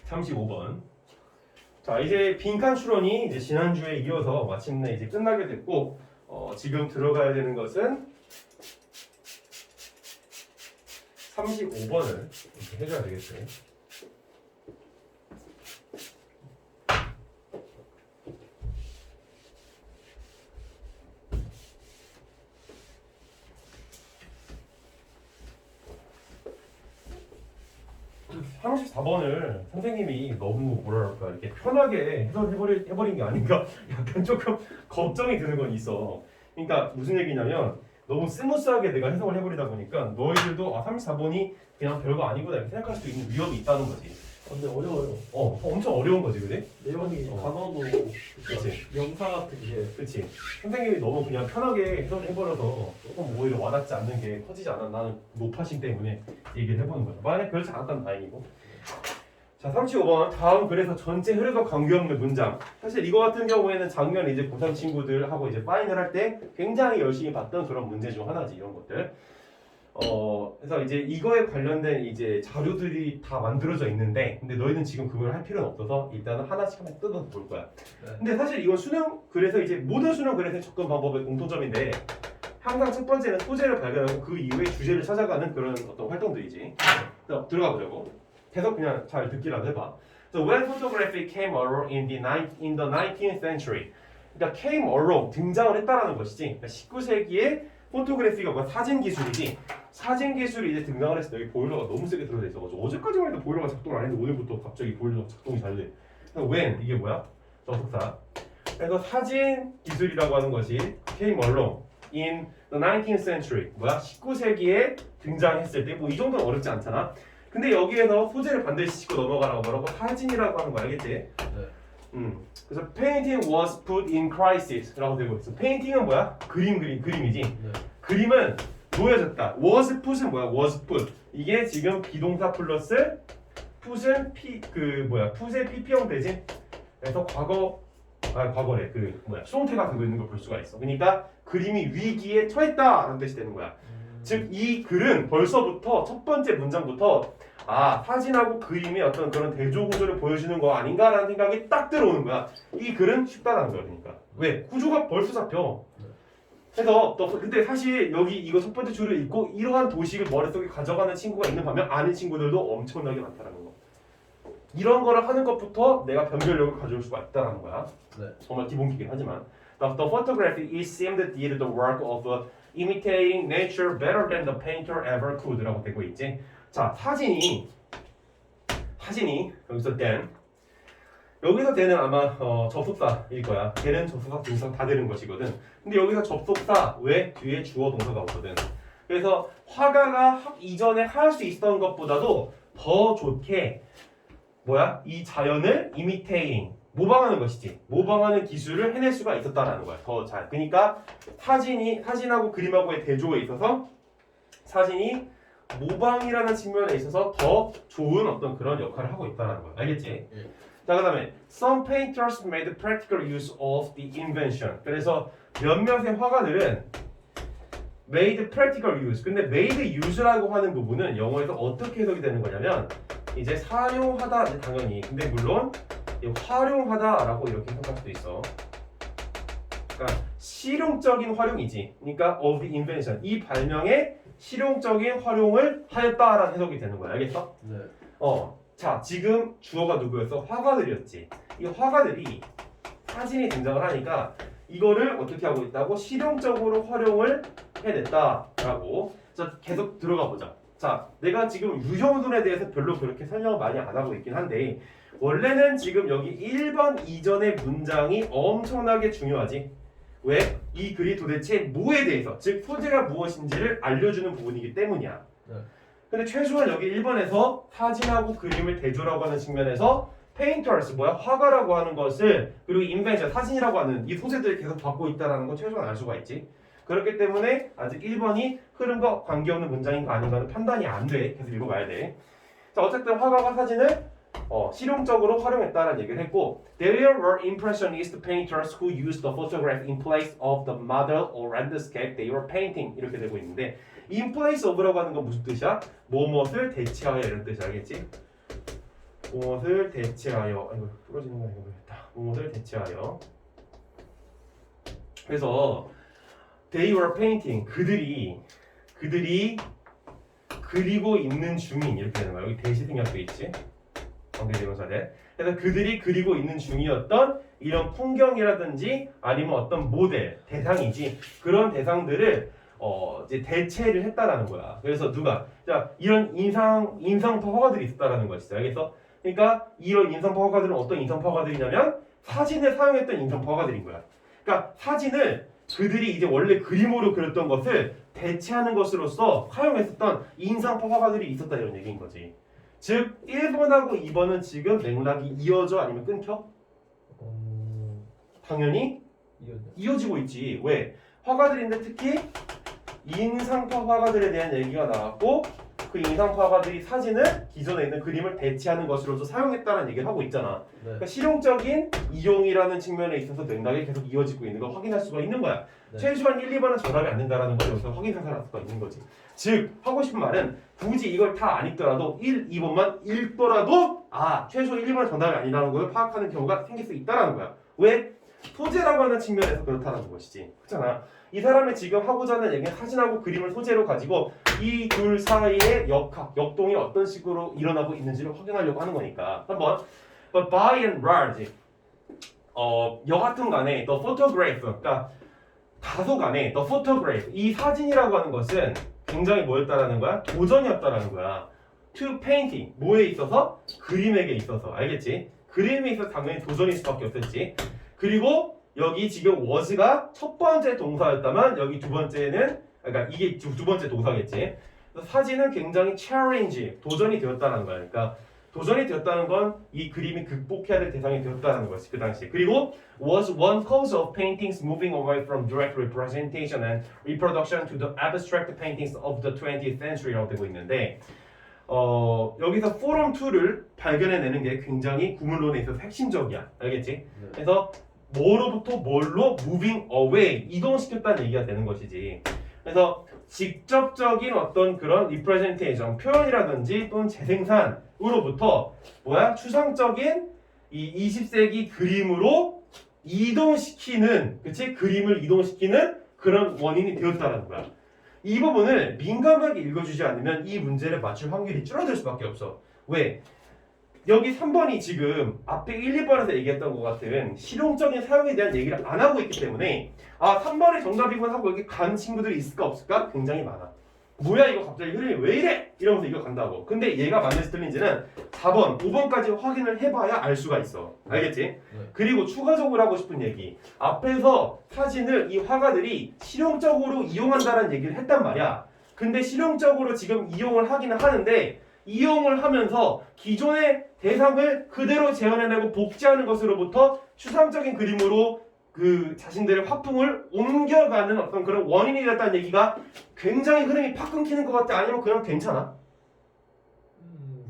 35번. 자, 이제 빈칸 추론이 이제 지난주에 이어서 마침내 이제 끝나게 됐고, 지금 들어가야 되는 것은 35번을 이렇게 해줘야 되겠어요. (34번을) 선생님이 너무 뭐랄까 이렇게 편하게 해버린 게 아닌가 약간 조금 걱정이 드는 건 있어. 그러니까 무슨 얘기냐면 너무 스무스하게 내가 해석을 해버리다 보니까 너희들도 34번이 그냥 별거 아니구나 이렇게 생각할 수 있는 위험이 있다는 거지. 근데 어려워요. 엄청 어려운 거지, 그지? 내용이 단어도 그치. 명사 같은 게 그치. 선생님이 너무 그냥 편하게 해석을 해버려서 조금 오히려 와닿지 않는 게 커지지 않아. 나는 노파심 때문에 얘기를 해보는 거야. 만약에 그렇지 않았다면 다행이고. 자, 35번. 다음 그래서 전체 흐름과 관계없는 문장. 사실 이거 같은 경우에는 작년 이제 고3 친구들하고 이제 파이널 할 때 굉장히 열심히 봤던 그런 문제 중 하나지, 이런 것들. 그래서 이제 이거에 관련된 이제 자료들이 다 만들어져 있는데, 근데 너희는 지금 그걸 할 필요는 없어서 일단은 하나씩 뜯어서 볼 거야. 네. 근데 사실 이건 수능 그래서 이제 모든 수능 그래서 접근 방법의 공통점인데, 항상 첫 번째는 소재를 발견하고 그 이후에 주제를 찾아가는 그런 어떤 활동들이지. 자, 들어가 보자고. 계속 그냥 잘 듣기라도 해봐. So when photography came along in the 19th century, 그러니까 came along 등장을 했다라는 것이지. 그러니까 19세기에 포토그래피가 뭐야? 사진 기술이지. 사진 기술이 이제 등장을 했어. 여기 보일러가 너무 세게 들어져 있어가지고 어제까지만 해도 보일러가 작동을 안 했는데 오늘부터 갑자기 보일러가 작동이 잘 돼. 그래서 when 이게 뭐야? 접속사. 그래서 사진 기술이라고 하는 것이 came along in the 19th century 뭐야? 19세기에 등장했을 때 뭐 이 정도는 어렵지 않잖아. 근데 여기에서 소재를 반드시 짚고 넘어가라고 뭐라고? 사진이라고 하는 거 알겠지? 네. 그래서 painting was put in crisis라고 되고 있어. painting은 뭐야? 그림이지. 네. 그림은 놓여졌다. was put은 뭐야? was put. 이게 지금 비동사 플러스 put은 put의 pp형 되지? 그래서 과거래. 수동태가 되고 있는 걸 볼 수가 있어. 그러니까 그림이 위기에 처했다라는 뜻이 되는 거야. 즉 이 글은 벌써부터 첫 번째 문장부터 사진하고 그림의 어떤 그런 대조 구조를 보여주는 거 아닌가라는 생각이 딱 들어오는 거야. 이 글은 쉽다라는 거야. 그러니까 왜? 구조가 벌써 잡혀. 그래서 근데 사실 여기 이거 첫 번째 줄을 읽고 이러한 도식을 머릿속에 가져가는 친구가 있는 반면 아닌 친구들도 엄청나게 많다라는 거. 이런 거를 하는 것부터 내가 변별력을 가져올 수가 있다라는 거야. 네. 정말 기본기긴 하지만 The photography is seemed did the work of imitating nature better than the painter ever could라고 되고 있지. 자, 사진이 여기서 여기서 then은 아마 접속사일 거야. then은 접속사, 동사 다 되는 것이거든. 근데 여기서 접속사 왜 뒤에 주어 동사가 오거든. 그래서 화가가 이전에 할 수 있었던 것보다도 더 좋게 이 자연을 imitating 모방하는 것이지. 모방하는 기술을 해낼 수가 있었다라는 거야. 더 잘. 그러니까 사진하고 그림하고의 대조에 있어서 사진이 모방이라는 측면에 있어서 더 좋은 어떤 그런 역할을 하고 있다는 거야. 알겠지? 예. 자, 그다음에 some painters made practical use of the invention. 그래서 몇몇의 화가들은 made practical use. 근데 made use라고 하는 부분은 영어에서 어떻게 해석이 되는 거냐면 이제 사용하다 이제 당연히. 근데 물론 활용하다라고 이렇게 해석할 수도 있어. 그러니까 실용적인 활용이지. 그러니까 of the invention. 이 발명에 실용적인 활용을 하였다라는 해석이 되는 거야. 알겠어? 네. 자, 지금 주어가 누구였어? 화가들이었지. 이 화가들이 사진이 등장을 하니까 이거를 어떻게 하고 있다고? 실용적으로 활용을 해냈다라고. 자, 계속 들어가 보자. 자, 내가 지금 유형론에 대해서 별로 그렇게 설명을 많이 안 하고 있긴 한데 원래는 지금 여기 1번 이전의 문장이 엄청나게 중요하지. 왜? 이 글이 도대체 뭐에 대해서, 즉 소재가 무엇인지를 알려주는 부분이기 때문이야. 네. 근데 최소한 여기 1번에서 사진하고 그림을 대조라고 하는 측면에서 painters 화가라고 하는 것을 그리고 invention 사진이라고 하는 이 소재들을 계속 받고 있다는 건 최소한 알 수가 있지. 그렇기 때문에 아직 1번이 흐름과 관계없는 문장인가 아닌가는 판단이 안 돼. 계속 읽어봐야 돼. 자, 어쨌든 화가가 사진을 실용적으로 활용했다는 얘기를 했고 There were impressionist painters who used the photograph in place of the model or landscape they were painting 이렇게 되고 있는데 in place of라고 하는 건 무슨 뜻이야? 무엇을 대체하여 이런 뜻이 알겠지? 무엇을 대체하여 이거 부러지는 거 아니고 모르겠다. 무엇을 대체하여 그래서 they were painting 그들이 그리고 있는 중인 이렇게 되는 거야. 여기 대시 생략돼 있지. 관계대명사대. 그래서 그들이 그리고 있는 중이었던 이런 풍경이라든지 아니면 어떤 모델 대상이지 그런 대상들을 이제 대체를 했다라는 거야. 그래서 누가 자 이런 인상파 화가들이 있었다라는 거지. 알겠어? 그러니까 이런 인상파 화가들은 어떤 인상파 화가들이냐면 사진을 사용했던 인상파 화가들인 거야. 그러니까 사진을 그들이 이제 원래 그림으로 그렸던 것을 대체하는 것으로서 사용했었던 인상파 화가들이 있었다 이런 얘기인 거지. 즉 1번하고 2번은 지금 맥락이 이어져 아니면 끊겨? 당연히 이어지고 있지. 왜? 화가들인데 특히 인상파 화가들에 대한 얘기가 나왔고 그 인상파 화가들이 사진을 기존에 있는 그림을 대체하는 것으로서 사용했다는 얘기를 하고 있잖아. 네. 그러니까 실용적인 이용이라는 측면에 있어서 맥락이 계속 이어지고 있는 걸 확인할 수가 있는 거야. 네. 최소한 1, 2번은 전압이 안 된다는 걸 여기서 확인할 수가 있는 거지. 즉 하고 싶은 말은 굳이 이걸 다 안 읽더라도 1, 2번만 읽더라도 최소 1, 2번은 정답이 아니라는 걸 파악하는 경우가 생길 수 있다는 거야. 왜? 소재라고 하는 측면에서 그렇다는 것이지. 그렇잖아. 이 사람이 지금 하고자 하는 얘기는 사진하고 그림을 소재로 가지고 이 둘 사이의 역동이 어떤 식으로 일어나고 있는지를 확인하려고 하는 거니까. 한번 But by and large 여하튼 간에 the photograph 그러니까 다소간에 the photograph 이 사진이라고 하는 것은 굉장히 뭐였다라는 거야? 도전이었다라는 거야. To painting 뭐에 있어서? 그림에게 있어서. 알겠지? 그림에 있어서 당연히 도전일 수밖에 없었지. 그리고 여기 지금 was가 첫 번째 동사였다면 여기 두 번째는 그러니까 이게 두 번째 동사겠지. 그래서 사진은 굉장히 challenge 도전이 되었다는 거야. 그러니까 도전이 되었다는 건 이 그림이 극복해야 될 대상이 되었다는 것이 그 당시. 그리고 was one cause of paintings moving away from direct representation and reproduction to the abstract paintings of the 20th century라고 되고 있는데 여기서 forum 2를 발견해내는 게 굉장히 구문론에 있어서 핵심적이야. 알겠지? 네. 그래서 뭐로부터 뭘로 moving away 이동시켰다는 얘기가 되는 것이지. 그래서 직접적인 어떤 그런 representation 표현이라든지 또는 재생산으로부터 추상적인 이 20세기 그림으로 이동시키는 그치 그림을 이동시키는 그런 원인이 되었다는 거야. 이 부분을 민감하게 읽어주지 않으면 이 문제를 맞출 확률이 줄어들 수밖에 없어. 왜? 여기 3번이 지금 앞에 1, 2번에서 얘기했던 것 같은 실용적인 사용에 대한 얘기를 안 하고 있기 때문에 3번이 정답이군 하고 여기 간 친구들이 있을까 없을까? 굉장히 많아. 뭐야 이거 갑자기 흐름이 왜 이래? 이러면서 이거 간다고. 근데 얘가 맞는지 틀린지는 4번, 5번까지 확인을 해봐야 알 수가 있어. 알겠지? 네. 그리고 추가적으로 하고 싶은 얘기. 앞에서 사진을 이 화가들이 실용적으로 이용한다는 얘기를 했단 말이야. 근데 실용적으로 지금 이용을 하기는 하는데 이용을 하면서 기존의 대상을 그대로 재현해내고 복제하는 것으로부터 추상적인 그림으로 그 자신들의 화풍을 옮겨가는 어떤 그런 원인이 됐다는 얘기가 굉장히 흐름이 팍 끊기는 것 같아? 아니면 그냥 괜찮아?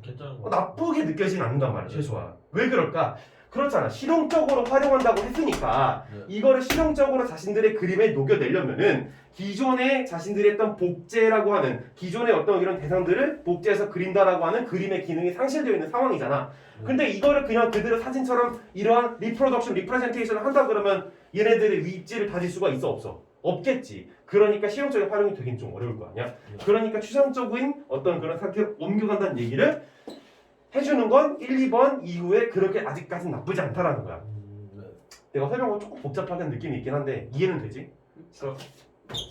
괜찮은 거. 나쁘게 느껴지진 않는단 말이야 최소한. 왜 그럴까? 그렇잖아. 실용적으로 활용한다고 했으니까 네. 이거를 실용적으로 자신들의 그림에 녹여내려면은 기존에 자신들이 했던 복제라고 하는 기존의 어떤 이런 대상들을 복제해서 그린다라고 하는 그림의 기능이 상실되어 있는 상황이잖아. 근데 이거를 그냥 그대로 사진처럼 이러한 리프로덕션, 리프레젠테이션을 한다 그러면 얘네들의 입지를 다질 수가 있어 없어? 없겠지. 그러니까 실용적인 활용이 되긴 좀 어려울 거 아니야. 그러니까 추상적인 어떤 그런 상태로 옮겨간다는 얘기를 해주는 건 1, 2번 이후에 그렇게 아직까지는 나쁘지 않다라는 거야. 네. 내가 설명하고 조금 복잡하게 느낌이 있긴 한데 이해는 되지?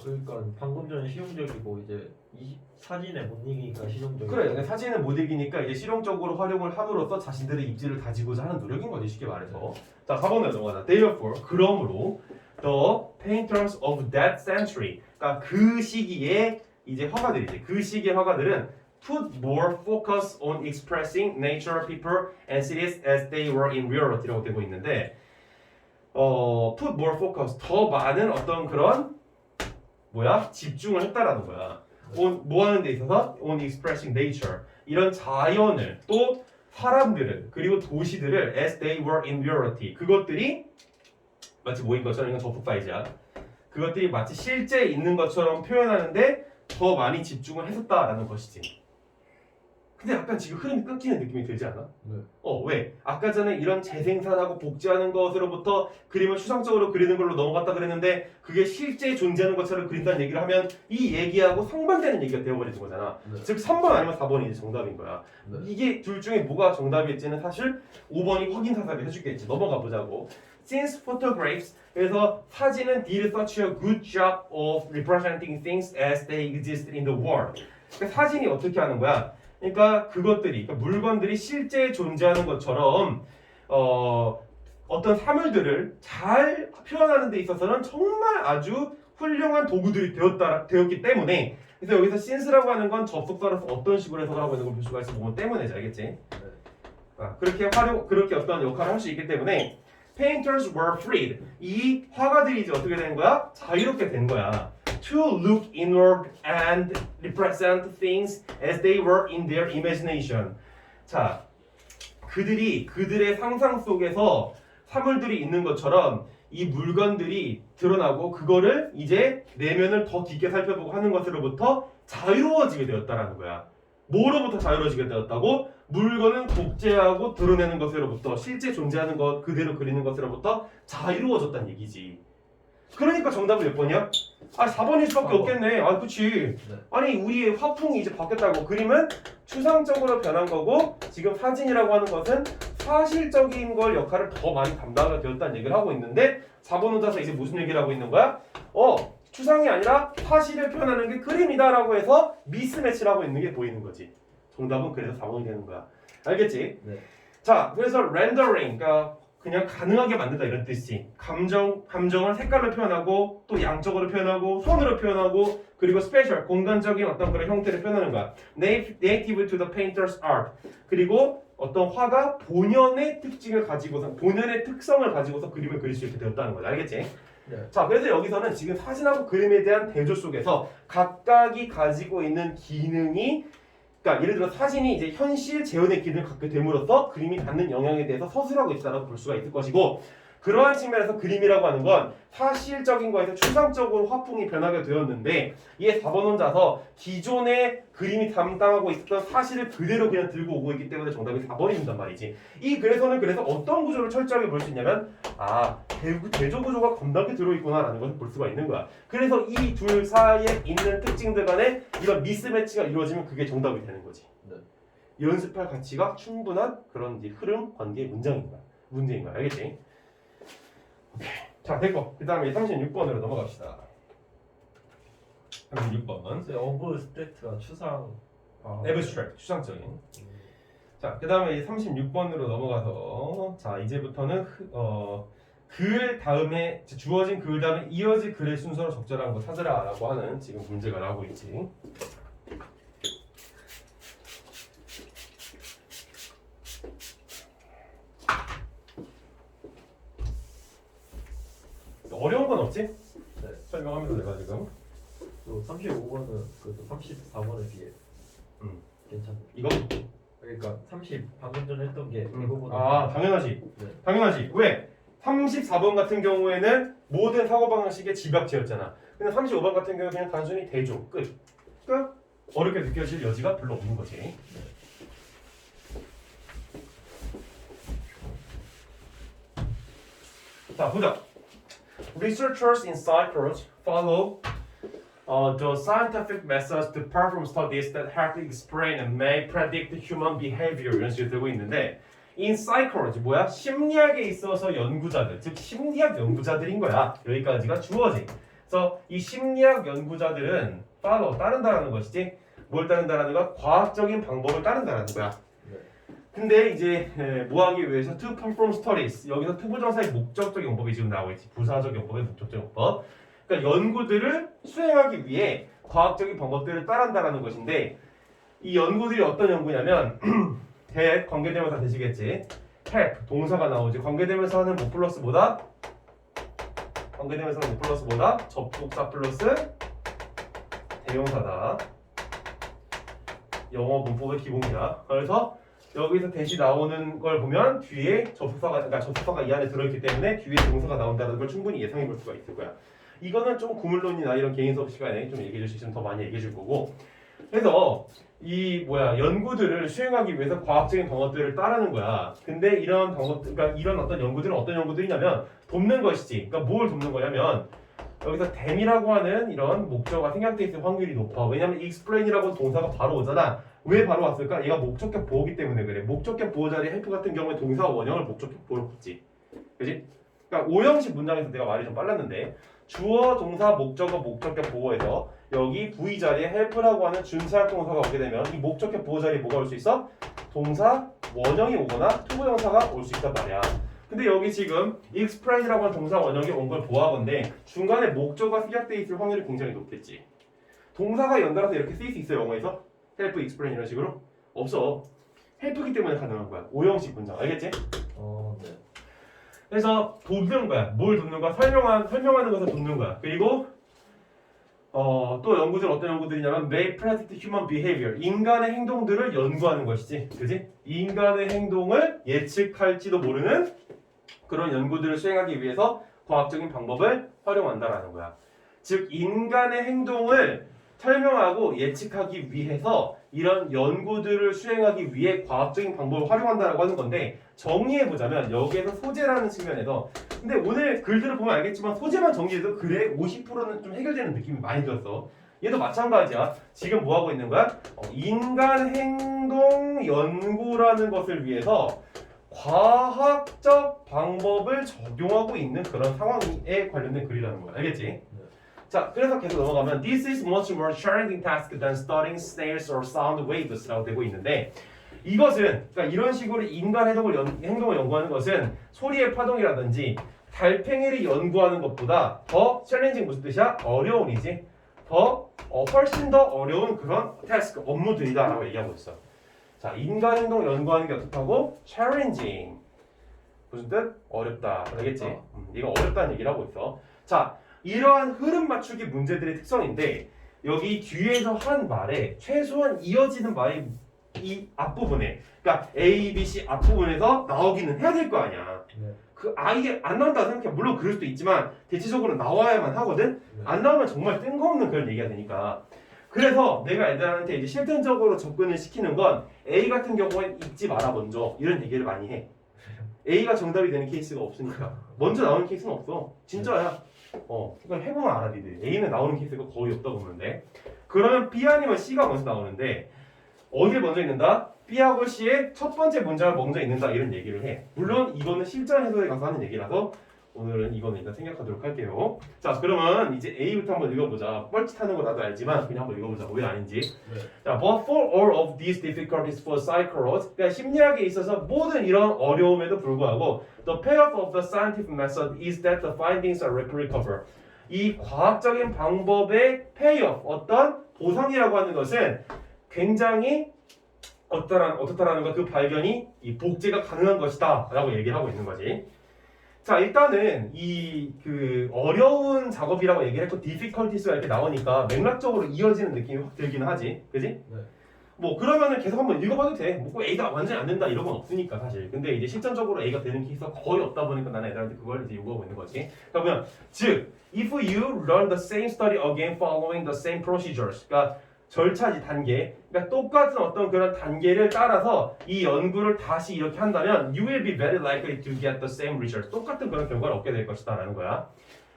그러니까 방금 전에 실용적이고 이제 이 사진에 못 이기니까 실용적이고. 그래, 그러니까 사진을 못 이기니까 이제 실용적으로 활용을 함으로써 자신들의 입지를 다지고자 하는 노력인 거지 쉽게 말해서. 자, 4번으로 넘어가자. Therefore, 그러므로 the painters of that century, 그러니까 그 시기에 이제 화가들이지. 그 시기의 화가들은 put more focus on expressing nature, people, and cities as they were in reality라고 되고 있는데, put more focus 더 많은 어떤 그런 집중을 했다라는 거야. 뭐 하는 데 있어서 on expressing nature 이런 자연을 또 사람들을 그리고 도시들을 as they were in reality 그것들이 마치 뭐인 것처럼 이건 접속 사이즈야. 그것들이 마치 실제 있는 것처럼 표현하는데 더 많이 집중을 했었다라는 것이지. 근데 약간 지금 흐름이 끊기는 느낌이 들지 않아? 네. 왜? 아까 전에 이런 재생산하고 복제하는 것으로부터 그림을 추상적으로 그리는 걸로 넘어갔다 그랬는데 그게 실제 존재하는 것처럼 그린다는 얘기를 하면 이 얘기하고 상반되는 얘기가 되어버리는 거잖아. 네. 즉 3번 아니면 4번이 이제 정답인 거야. 네. 이게 둘 중에 뭐가 정답일지는 사실 5번이 확인 사살을 해주겠지. 넘어가 보자고. Since photographs, 그래서 사진은 did such a good job of representing things as they exist in the world. 그러니까 사진이 어떻게 하는 거야? 그러니까 그것들이, 그러니까 물건들이 실제 존재하는 것처럼 어떤 사물들을 잘 표현하는 데 있어서는 정말 아주 훌륭한 도구들이 되었기 때문에, 그래서 여기서 since라고 하는 건 접속사로서 어떤 식으로 해석을 하고 있는 걸 볼 수가 있어. 보면 때문에 알겠지? 그렇게 어떤 역할을 할 수 있기 때문에 painters were freed. 이 화가들이 이제 어떻게 된 거야? 자유롭게 된 거야. To look inward and represent things as they were in their imagination. 자, 그들이 그들의 상상 속에서 사물들이 있는 것처럼 이 물건들이 드러나고 그거를 이제 내면을 더 깊게 살펴보고 하는 것으로부터 자유로워지게 되었다라는 거야. 뭐로부터 자유로워지게 되었다고? 물건은 복제하고 드러내는 것으로부터, 실제 존재하는 것 그대로 그리는 것으로부터 자유로워졌다는 얘기지. 그러니까 정답은 몇 번이야? 4번일 수밖에 4번. 없겠네. 그치. 네. 아니 우리의 화풍이 이제 바뀌었다고. 그림은 추상적으로 변한 거고 지금 사진이라고 하는 것은 사실적인 걸 역할을 더 많이 담당하게 되었다는 얘기를 하고 있는데 4번 혼자서 이제 무슨 얘기를 하고 있는 거야? 추상이 아니라 사실을 표현하는 게 그림이다라고 해서 미스매치를 하고 있는 게 보이는 거지. 정답은 그래서 4번이 되는 거야. 알겠지? 네. 자, 그래서 rendering, 그러니까 그냥 가능하게 만든다 이런 뜻이. 감정을 색깔로 표현하고 또 양적으로 표현하고 손으로 표현하고 그리고 스페셜, 공간적인 어떤 그런 형태를 표현하는 거야. Native to the painter's art. 그리고 어떤 화가 본연의 특징을 가지고서, 본연의 특성을 가지고서 그림을 그릴 수 있게 되었다는 거야. 알겠지? 네. 자, 그래서 여기서는 지금 사진하고 그림에 대한 대조 속에서 각각이 가지고 있는 기능이, 그러니까 예를 들어 사진이 이제 현실 재현의 기능을 갖게 됨으로써 그림이 갖는 영향에 대해서 서술하고 있다라고 볼 수가 있을 것이고, 그러한 측면에서 그림이라고 하는 건 사실적인 거에서 추상적으로 화풍이 변하게 되었는데, 이에 4번 혼자서 기존의 그림이 담당하고 있었던 사실을 그대로 그냥 들고 오고 있기 때문에 정답이 4번이된단 말이지. 이 글에서는 그래서 어떤 구조를 철저하게 볼 수 있냐면, 대조 구조가 겁나게 들어있구나라는 것을 볼 수가 있는 거야. 그래서 이 둘 사이에 있는 특징들 간에 이런 미스매치가 이루어지면 그게 정답이 되는 거지. 네. 연습할 가치가 충분한 그런 이제 흐름 관계의 문제인 거야. 알겠지? 오케이. 자, 됐고. 그 다음에 36번으로 넘어갑시다. 36번. 어브스트랙트가 추상. abstract, 추상적인. 자, 그 다음에 36번으로 넘어가서, 자, 이제부터는 글 다음에, 주어진 글 다음에 이어질 글의 순서로 적절한 거 찾으라 라고 하는 지금 문제가 나오고 있지. 어려운 건 없지? 네. 설명하면서 내가 지금. 또 35번은 그래도 34번에 비해 괜찮아요. 이거? 그러니까 30 방금 전에 했던 게 이거보다 당연하지. 네. 당연하지. 왜? 34번 같은 경우에는 모든 사고방식의 집약체였잖아. 근데 35번 같은 경우는 그냥 단순히 대조, 끝. 어렵게 느껴질 여지가 별로 없는 거지. 자, 보자. Researchers in Cyprus follow the scientific methods to perform studies that help explain and may predict human behavior 이런 식으로 되고 있는데 in psychology 뭐야? 심리학에 있어서 연구자들, 즉 심리학 연구자들인 거야. 여기까지가 주어지. 그래서 이 심리학 연구자들은 follow, 따른다라는 것이지. 뭘 따른다라는 거야? 과학적인 방법을 따른다라는 거야. 근데 이제 뭐 하기 위해서 to perform studies, 여기서 투부정사의 목적적 용법이 지금 나오고 있지. 부사적 용법의 목적적 용법. 그러니까 연구들을 수행하기 위해 과학적인 방법들을 따른다라는 것인데, 이 연구들이 어떤 연구냐면 관계대명사 되시겠지. help 동사가 나오지. 관계대명사는 뭐 플러스 뭐다? 관계대명사는 뭐 플러스 뭐다? 접속사 플러스 대명사다. 영어 문법의 기본이다. 그래서 여기서 대시 나오는 걸 보면 뒤에 접속사가 이 안에 들어있기 때문에 뒤에 동사가 나온다는 걸 충분히 예상해 볼 수가 있을 거야. 이거는 좀 구물론이나 이런 개인 수업 시간에 좀 얘기해 줄 수 있으면 더 많이 얘기해 줄 거고, 그래서 이 연구들을 수행하기 위해서 과학적인 방법들을 따르는 거야. 근데 이런 방법, 그러니까 이런 어떤 연구들은 어떤 연구들이냐면 돕는 것이지. 그러니까 뭘 돕는 거냐면 여기서 then이라고 하는 이런 목적어가 생략돼 있을 확률이 높아. 왜냐면 explain이라고 하는 동사가 바로 오잖아. 왜 바로 왔을까? 얘가 목적격 보호기 때문에 그래. 목적격 보호 자리에 help 같은 경우에 동사 원형을 목적격 보호로 붙지. 그지? 그러니까 오형식 문장에서 내가 말이 좀 빨랐는데 주어, 동사, 목적어, 목적격 보호에서 여기 V 자리에 help라고 하는 준사역 동사가 오게 되면 이 목적격 보호 자리에 뭐가 올 수 있어? 동사 원형이 오거나 투부정사가 올 수 있단 말이야. 근데 여기 지금 explain이라고 하는 동사 원형이 온 걸 보아건데 중간에 목적어가 생략돼 있을 확률이 굉장히 높겠지. 동사가 연달아서 이렇게 쓰일 수 있어요, 영어에서? help, explain 이런 식으로? 없어. help이기 때문에 가능한 거야. 오형식 문장. 알겠지? 네. 그래서 돕는 거야. 뭘 돕는 거야? 설명하는 것을 돕는 거야. 그리고 또 연구들 어떤 연구들이냐면 may predict human behavior. 인간의 행동들을 연구하는 것이지. 그지? 인간의 행동을 예측할지도 모르는 그런 연구들을 수행하기 위해서 과학적인 방법을 활용한다라는 거야. 즉 인간의 행동을 설명하고 예측하기 위해서 이런 연구들을 수행하기 위해 과학적인 방법을 활용한다라고 하는 건데 정리해보자면 여기에서 소재라는 측면에서 근데 오늘 글들을 보면 알겠지만 소재만 정리해도 글의 50%는 좀 해결되는 느낌이 많이 들었어. 얘도 마찬가지야. 지금 뭐하고 있는 거야? 인간 행동 연구라는 것을 위해서 과학적 방법을 적용하고 있는 그런 상황에 관련된 글이라는 거야. 알겠지? 자, 그래서 계속 넘어가면 This is much more challenging task than studying snails or sound waves 라고 되고 있는데 이것은 그러니까 이런 식으로 인간 행동을 연구하는 것은 소리의 파동이라든지 달팽이를 연구하는 것보다 더 챌린징 무슨 뜻이야? 어려움이지. 훨씬 더 어려운 그런 태스크, 업무들이다라고 얘기하고 있어. 자, 인간 행동 연구하는 게 어떻다고? challenging. 무슨 뜻? 어렵다. 알겠지? 이거 어렵다는 얘기를 하고 있어. 자, 이러한 흐름 맞추기 문제들의 특성인데 여기 뒤에서 한 말에 최소한 이어지는 말이 이 앞부분에 그러니까 A, B, C 앞부분에서 나오기는 해야 될 거 아니야. 네. 그 이게 안 나온다고 생각해. 물론 그럴 수도 있지만 대체적으로 나와야만 하거든. 안 나오면 정말 뜬금없는 그런 얘기가 되니까. 그래서 내가 애들한테 이제 실전적으로 접근을 시키는 건 A 같은 경우엔 읽지 마라 먼저 이런 얘기를 많이 해. A가 정답이 되는 케이스가 없으니까 먼저 나오는 케이스는 없어. 진짜야. 그러니까 해보면 알아 니들. A는 나오는 케이스가 거의 없다고 보는데 그러면 B 아니면 C가 먼저 나오는데 어디에 먼저 있는다? B하고 C의 첫 번째 문장을 먼저 읽는다 이런 얘기를 해. 물론 이거는 실전 해설에 가서 하는 얘기라서 오늘은 이거는 일단 생략하도록 할게요. 자, 그러면 이제 A부터 한번 읽어보자. 뻘짓하는 거 나도 알지만 그냥 한번 읽어보자. 왜 아닌지. 네. 자, but for all of these difficulties for psychology, 그러니까 심리학에 있어서 모든 이런 어려움에도 불구하고 the payoff of the scientific method is that the findings are recovered. 이 과학적인 방법의 payoff, 어떤 보상이라고 하는 것은 굉장히 어떻다라는 거, 그 발견이 이 복제가 가능한 것이다 라고 얘기를 하고 있는 거지. 자, 일단은 이 그 어려운 작업이라고 얘기를 했고 difficulties가 이렇게 나오니까 맥락적으로 이어지는 느낌이 확 들기는 하지. 그지? 네. 뭐 그러면은 계속 한번 읽어봐도 돼. 뭐 꼭 A가 완전히 안 된다 이런 건 없으니까 사실. 근데 이제 실전적으로 A가 되는 케이스가 거의 없다 보니까 나는 애들한테 그걸 이제 요구하고 있는 거지. 그러면 즉 if you learn the same study again following the same procedures, 그러니까 절차지 단계. 그러니까 똑같은 어떤 그런 단계를 따라서 이 연구를 다시 이렇게 한다면 you will be very likely to get the same result. 똑같은 그런 결과를 얻게 될 것이다라는 거야.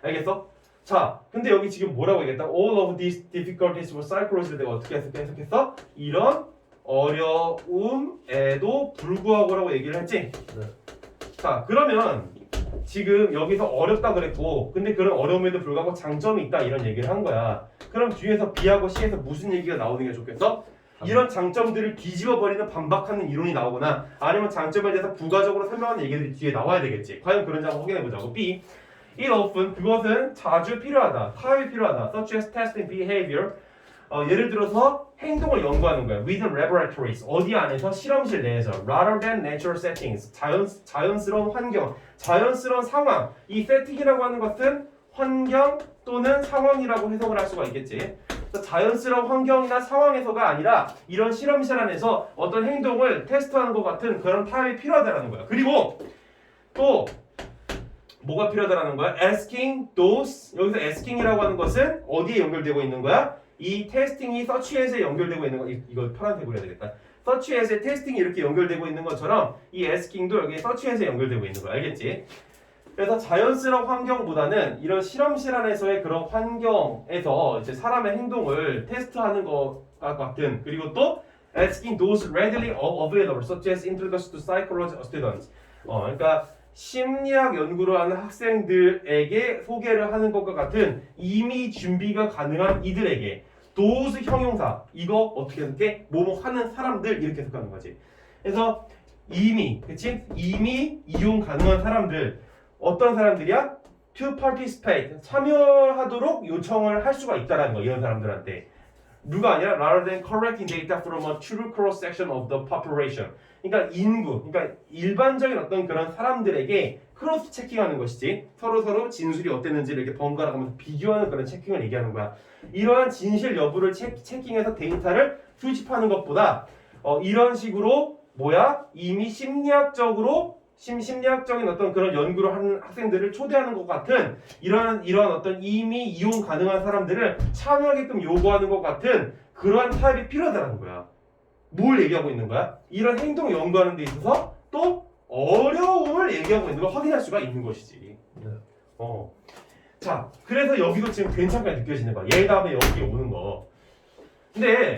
알겠어? 자, 근데 여기 지금 뭐라고 얘기했다? All of these difficulties for psychology를 내가 어떻게 해석했어? 이런 어려움에도 불구하고라고 얘기를 했지? 네. 자, 그러면 지금 여기서 어렵다 그랬고 근데 그런 어려움에도 불구하고 장점이 있다 이런 얘기를 한 거야. 그럼 뒤에서 B하고 C에서 무슨 얘기가 나오는 게 좋겠어? 이런 장점들을 뒤집어버리는 반박하는 이론이 나오거나 아니면 장점에 대해서 부가적으로 설명하는 얘기들이 뒤에 나와야 되겠지. 과연 그런지 한번 확인해보자고. B. It often, 그것은 자주 필요하다. 타협이 필요하다. Such as testing behavior. 예를 들어서 행동을 연구하는 거야. Within laboratories. 어디 안에서 실험실 내에서. Rather than natural settings. 자연스러운 환경. 자연스러운 상황. 이 세팅이라고 하는 것은 환경 또는 상황이라고 해석을 할 수가 있겠지. 자연스러운 환경이나 상황에서가 아니라 이런 실험실 안에서 어떤 행동을 테스트하는 것 같은 그런 타협이 필요하다는 거야. 그리고 또 뭐가 필요하다라는 거야? asking those 여기서 asking이라고 하는 것은 어디에 연결되고 있는 거야? 이 테스팅이 search as에 연결되고 있는 거 이거 파란색으로 해야 되겠다. search as에 테스팅이 이렇게 연결되고 있는 것처럼 이 asking도 여기 search as에 연결되고 있는 거야. 알겠지? 그래서 자연스러운 환경보다는 이런 실험실 안에서의 그런 환경에서 이제 사람의 행동을 테스트하는 것과 같은 그리고 또 asking those readily available such as introduction to psychology students 그러니까 심리학 연구를 하는 학생들에게 소개를 하는 것과 같은 이미 준비가 가능한 이들에게 those 형용사 이거 어떻게 해석해? 뭐뭐 하는 사람들 이렇게 해석하는 거지. 그래서 이미 그치? 이미 이용 가능한 사람들 어떤 사람들이야? to participate 참여하도록 요청을 할 수가 있다라는 거 이런 사람들한테 누가 아니라 rather than collecting data from a true cross section of the population 그러니까 인구 그러니까 일반적인 어떤 그런 사람들에게 크로스 체킹하는 것이지 서로 진술이 어땠는지를 이렇게 번갈아 가면서 비교하는 그런 체킹을 얘기하는 거야. 이러한 진실 여부를 체킹해서 데이터를 수집하는 것보다 이런 식으로 뭐야 이미 심리학적인 어떤 그런 연구를 하는 학생들을 초대하는 것 같은 이런 어떤 이미 이용 가능한 사람들을 참여하게끔 요구하는 것 같은 그러한 타입이 필요하다는 거야. 뭘 얘기하고 있는 거야? 이런 행동 연구하는 데 있어서 또 어려움을 얘기하고 있는 걸 확인할 수가 있는 것이지. 네. 자, 그래서 여기도 지금 괜찮게 느껴지는 거야. 얘 다음에 여기 오는 거. 근데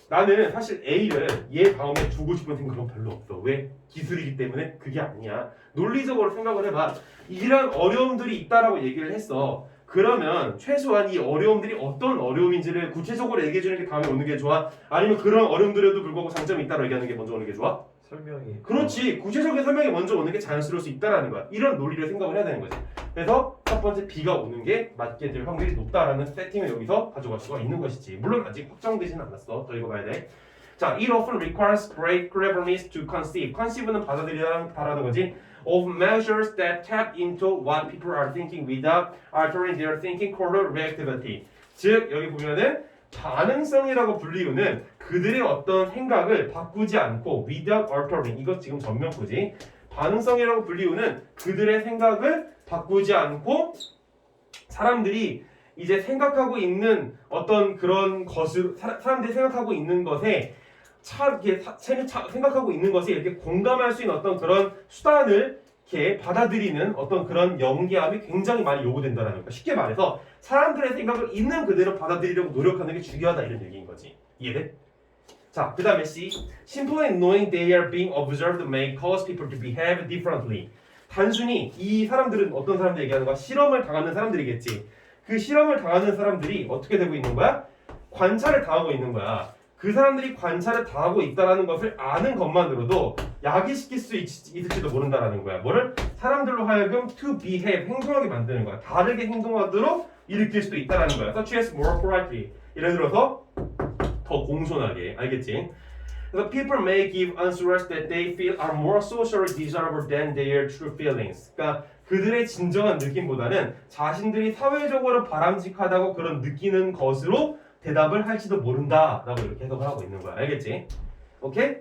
나는 사실 A를 얘 다음에 두고 싶은 생각은 별로 없어. 왜? 기술이기 때문에 그게 아니야. 논리적으로 생각을 해봐. 이런 어려움들이 있다라고 얘기를 했어. 그러면 최소한 이 어려움들이 어떤 어려움인지를 구체적으로 얘기해주는 게 다음에 오는 게 좋아? 아니면 그런 어려움들에도 불구하고 장점이 있다고 얘기하는 게 먼저 오는 게 좋아? 설명이 그렇지. 구체적인 설명이 먼저 오는 게 자연스러울 수 있다라는 거야. 이런 논리를 생각을 해야 되는 거지. 그래서 첫 번째 B가 오는 게 맞게 될 확률이 높다라는 세팅을 여기서 가져갈 수가 있는 것이지. 물론 아직 확정되지는 않았어. 더 읽어봐야 돼. 자, it often requires great cleverness to conceive. conceive는 받아들이다라는 거지. of measures that tap into what people are thinking without altering their thinking core reactivity. 즉 여기 보면은 반응성이라고 불리우는 그들의 어떤 생각을 바꾸지 않고 without altering 이거 지금 전면구지. 반응성이라고 불리우는 그들의 생각을 바꾸지 않고 사람들이 이제 생각하고 있는 어떤 그런 것을 사람들이 생각하고 있는 것에 생각하고 있는 것에 이렇게 공감할 수 있는 어떤 그런 수단을 이렇게 받아들이는 어떤 그런 연계함이 굉장히 많이 요구된다는 거야. 쉽게 말해서 사람들의 생각을 있는 그대로 받아들이려고 노력하는 게 중요하다 이런 얘기인 거지. 이해돼? 자, 그 다음에 C. Simply knowing they are being observed may cause people to behave differently. 단순히 이 사람들은 어떤 사람들 얘기하는 거야? 실험을 당하는 사람들이겠지. 그 실험을 당하는 사람들이 어떻게 되고 있는 거야? 관찰을 당하고 있는 거야. 그 사람들이 관찰을 당하고 있다는 것을 아는 것만으로도 야기시킬 수 있을지도 모른다는 거야. 뭐를? 사람들로 하여금 to behave, 행동하게 만드는 거야. 다르게 행동하도록 일으킬 수도 있다는 거야. such as more politely. 예를 들어서 더 공손하게. 알겠지? 그래서 people may give answers that they feel are more socially desirable than their true feelings. 그러니까 그들의 진정한 느낌보다는 자신들이 사회적으로 바람직하다고 그런 느끼는 것으로 대답을 할지도 모른다라고 이렇게 해석을 하고 있는 거야. 알겠지? 오케이?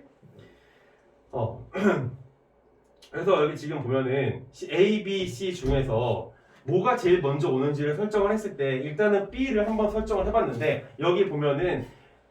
그래서 여기 지금 보면은 A, B, C 중에서 뭐가 제일 먼저 오는지를 설정을 했을 때 일단은 B를 한번 설정을 해봤는데 여기 보면은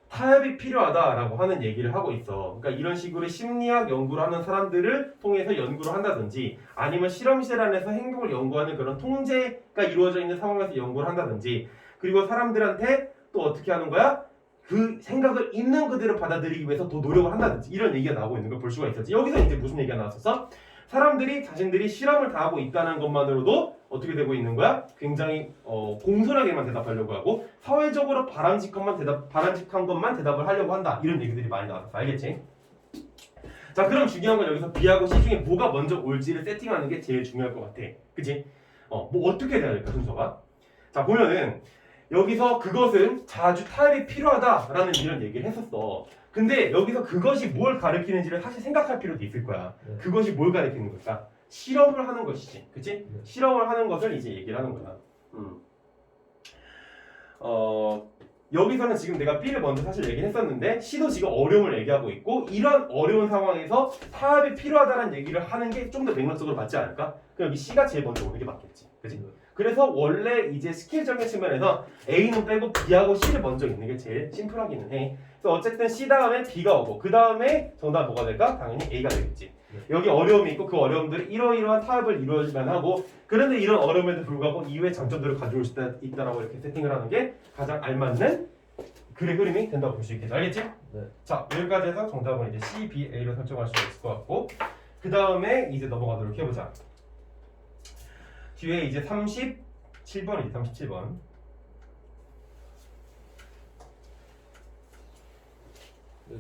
타협이 필요하다라고 하는 얘기를 하고 있어. 그러니까 이런 식으로 심리학 연구를 하는 사람들을 통해서 연구를 한다든지 아니면 실험실 안에서 행동을 연구하는 그런 통제가 이루어져 있는 상황에서 연구를 한다든지 그리고 사람들한테 또 어떻게 하는 거야? 그 생각을 있는 그대로 받아들이기 위해서 더 노력을 한다든지 이런 얘기가 나오고 있는 걸 볼 수가 있었지. 여기서 이제 무슨 얘기가 나왔었어? 사람들이 자신들이 실험을 당하고 있다는 것만으로도 어떻게 되고 있는 거야? 굉장히 공손하게만 대답하려고 하고 사회적으로 바람직한 것만 대답을 하려고 한다. 이런 얘기들이 많이 나왔어. 알겠지? 자, 그럼 중요한 건 여기서 B하고 C 중에 뭐가 먼저 올지를 세팅하는 게 제일 중요할 것 같아. 그치? 뭐 어떻게 돼야 될까 순서가? 자, 보면은 여기서 그것은 자주 타협이 필요하다라는 이런 얘기를 했었어. 근데 여기서 그것이 뭘 가리키는지를 사실 생각할 필요도 있을 거야. 네. 그것이 뭘 가리키는 걸까? 실험을 하는 것이지. 그치? 네. 실험을 하는 것을 이제 얘기를 하는 거야. 여기서는 지금 내가 B를 먼저 사실 얘기했었는데 C도 지금 어려움을 얘기하고 있고 이런 어려운 상황에서 타협이 필요하다는 얘기를 하는 게 좀 더 맥락적으로 맞지 않을까? 그럼 여기 C가 제일 먼저 오는 게 맞겠지, 그렇지? 그래서 원래 이제 스킬적인 측면에서 A는 빼고 B하고 C를 먼저 있는 게 제일 심플하기는 해. 그래서 어쨌든 C 다음에 B가 오고 그 다음에 정답 뭐가 될까? 당연히 A가 되겠지. 여기 어려움이 있고 그 어려움들이 이러이러한 타협을 이루어야만 하고 그런데 이런 어려움에도 불구하고 이외의 장점들을 가져올 수 있다라고 이렇게 세팅을 하는 게 가장 알맞는 글의 흐름이 된다고 볼 수 있겠죠. 알겠지? 네. 자, 여기까지 해서 정답은 이제 C, B, A로 설정할 수가 있을 것 같고 그 다음에 이제 넘어가도록 해보자. 뒤에 이제 37번이지, 37번.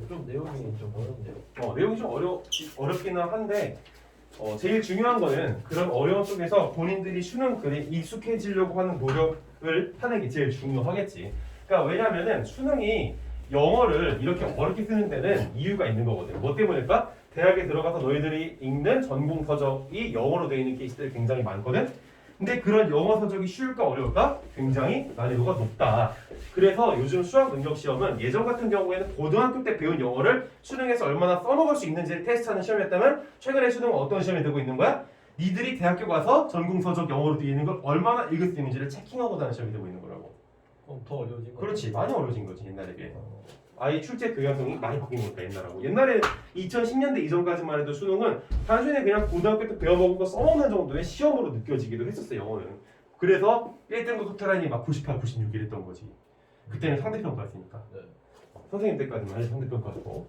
좀 내용이 좀 어렵네요. 내용이 좀 어렵기는 한데 제일 중요한 거는 그런 어려움 속에서 본인들이 수능 글에 익숙해지려고 하는 노력을 하는 게 제일 중요하겠지. 그러니까 왜냐면은 수능이 영어를 이렇게 어렵게 쓰는 데는 이유가 있는 거거든. 뭐 때문일까? 대학에 들어가서 너희들이 읽는 전공 서적이 영어로 되어 있는 케이스들이 굉장히 많거든. 근데 그런 영어 서적이 쉬울까 어려울까? 굉장히 난이도가 높다. 그래서 요즘 수학 능력 시험은 예전 같은 경우에는 고등학교 때 배운 영어를 수능에서 얼마나 써먹을 수 있는지를 테스트하는 시험이었다면 최근에 수능은 어떤 시험이 되고 있는 거야? 니들이 대학교 가서 전공 서적 영어로 되어 있는 걸 얼마나 읽을 수 있는지를 체킹하고 다는 시험이 되고 있는 거라고. 더 어려워진 거. 그렇지, 많이 어려워진 거지 옛날에 비해. 아예 출제 교양성이 많이 바뀐 거니까 옛날하고. 옛날에 2010년대 이전까지만 해도 수능은 단순히 그냥 고등학교 때 배워먹은 거 써먹는 정도의 시험으로 느껴지기도 했었어 영어는. 그래서 1등급 커트라인이 막 98, 96 이랬던 거지. 그때는 상대평가였으니까. 네. 선생님 때까지만 해도 상대평가였고.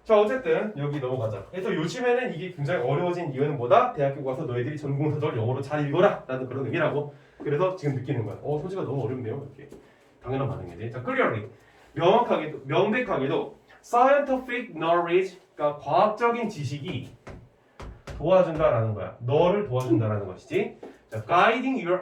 자 어쨌든 여기 넘어가자. 그래서 요즘에는 이게 굉장히 어려워진 이유는 뭐다? 대학교 가서 너희들이 전공서적을 영어로 잘 읽어라 라는 그런 의미라고. 그래서 지금 느끼는 거야. 소지가 너무 어렵네요 이렇게. 당연한 반응이지. 자 clearly. 명확하게도 명백하게도 scientific knowledge, 그러니까 과학적인 지식이 도와준다라는 거야. 너를 도와준다라는 것이지. 자, guiding your